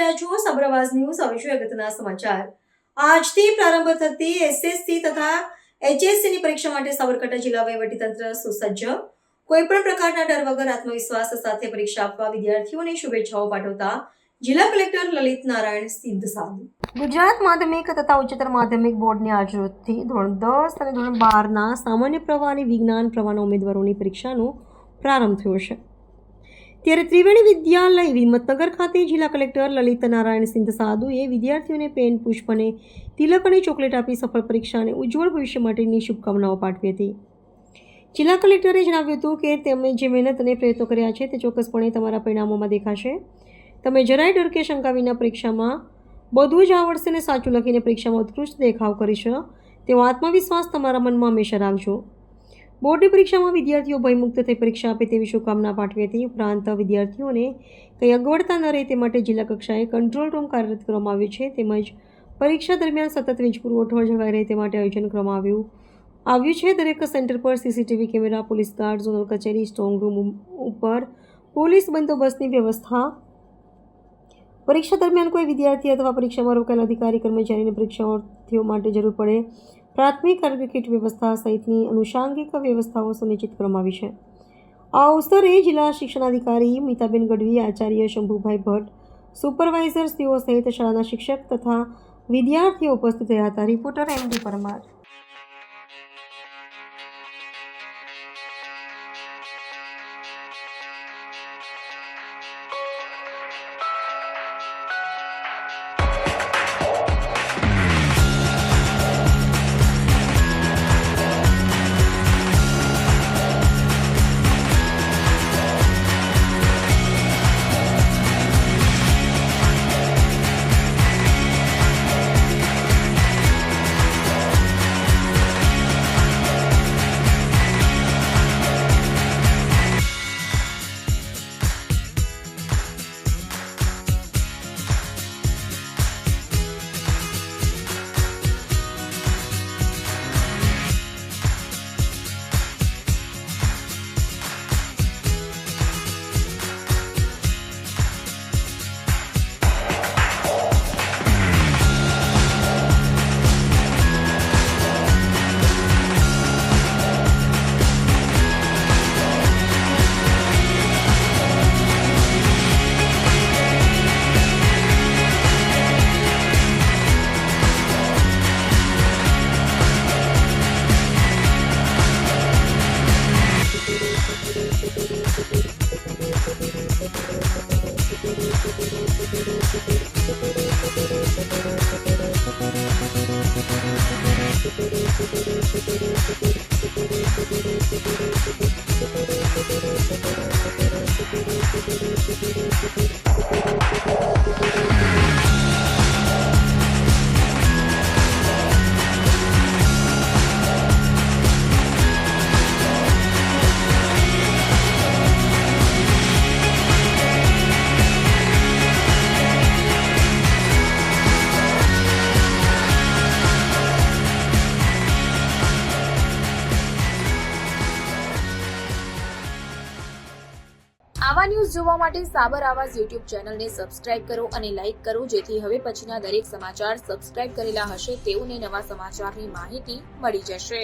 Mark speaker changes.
Speaker 1: રહ્યા છો સબરવાસ ન્યૂઝ. હવે જોઈએ અગત્યના સમાચાર. આજથી પ્રારંભ થતી એસએસસી તથા એચએસસીની પરીક્ષા માટે સાબરકાંઠા જિલ્લા વહીવટીતંત્ર સુસજ્જ. કોઈપણ પ્રકારના ડર વગર આત્મવિશ્વાસ સાથે પરીક્ષા આપવા વિદ્યાર્થીઓને શુભેચ્છાઓ પાઠવતા જિલ્લા કલેક્ટર લલિત નારાયણ સિંધ સાધુ. ગુજરાત માધ્યમિક તથા ઉચ્ચતર માધ્યમિક બોર્ડની આજરોજથી ધોરણ 10 અને ધોરણ 12ના સામાન્ય પ્રવાહ અને વિજ્ઞાન પ્રવાહના ઉમેદવારોની પરીક્ષાનો પ્રારંભ થયો છે. ત્યારે ત્રિવેણી વિદ્યાલય હિંમતનગર ખાતે જિલ્લા કલેક્ટર લલિત નારાયણ સિંધ સાધુએ વિદ્યાર્થીઓને પેન, પુષ્પ અને તિલક અને ચોકલેટ આપી સફળ પરીક્ષા અને ઉજ્જવળ ભવિષ્ય માટેની શુભકામનાઓ પાઠવી હતી. જિલ્લા કલેક્ટરે જણાવ્યું હતું કે તમે જે મહેનત અને પ્રયત્નો કર્યા છે તે ચોક્કસપણે તમારા પરિણામોમાં દેખાશે. તમે જરાય ડર કે શંકા વિના પરીક્ષામાં બધું જ આવડશે અને સાચું લખીને પરીક્ષામાં ઉત્કૃષ્ટ દેખાવ કરીશો તેવો આત્મવિશ્વાસ તમારા મનમાં હંમેશા રાખજો. બોર્ડની પરીક્ષામાં વિદ્યાર્થીઓ ભયમુક્ત થઈ પરીક્ષા આપે તેવી શુભકામના પાઠવી હતી. ઉપરાંત વિદ્યાર્થીઓને કંઈ અગવડતા ન રહે તે માટે જિલ્લા કક્ષાએ કંટ્રોલ રૂમ કાર્યરત કરવામાં આવ્યું છે. તેમજ પરીક્ષા દરમિયાન સતત વીજ પુરવઠો જળવાઈ રહે તે માટે આયોજન કરવામાં આવ્યું છે. દરેક સેન્ટર પર CCTV camera, police guard, zonal કચેરી, સ્ટ્રોંગ રૂમ ઉપર પોલીસ બંદોબસ્તની વ્યવસ્થા. પરીક્ષા દરમિયાન કોઈ વિદ્યાર્થી અથવા પરીક્ષામાં રોકાયેલા અધિકારી કર્મચારીને પરીક્ષાર્થીઓ માટે જરૂર પડે પ્રાથમિક આરોગ્ય કિટ વ્યવસ્થા સહિતની આનુષાંગિક વ્યવસ્થાઓ સુનિશ્ચિત કરવામાં આવી છે. આ અવસરે જિલ્લા શિક્ષણાધિકારી મીતાબેન ગઢવી, આચાર્ય શંભુભાઈ ભટ્ટ, સુપરવાઇઝર્સઓ સહિત શાળાના શિક્ષક તથા વિદ્યાર્થીઓ ઉપસ્થિત રહ્યા હતા. Reporter MD Parmar.
Speaker 2: આવા ન્યૂઝ જોવા માટે સાબર આવાઝ યુટ્યુબ ચેનલને સબસ્ક્રાઇબ કરો અને લાઇક કરો, જેથી હવે પછીના દરેક સમાચાર સબસ્ક્રાઇબ કરેલા હશે તેઓને નવા સમાચારની માહિતી મળી જશે.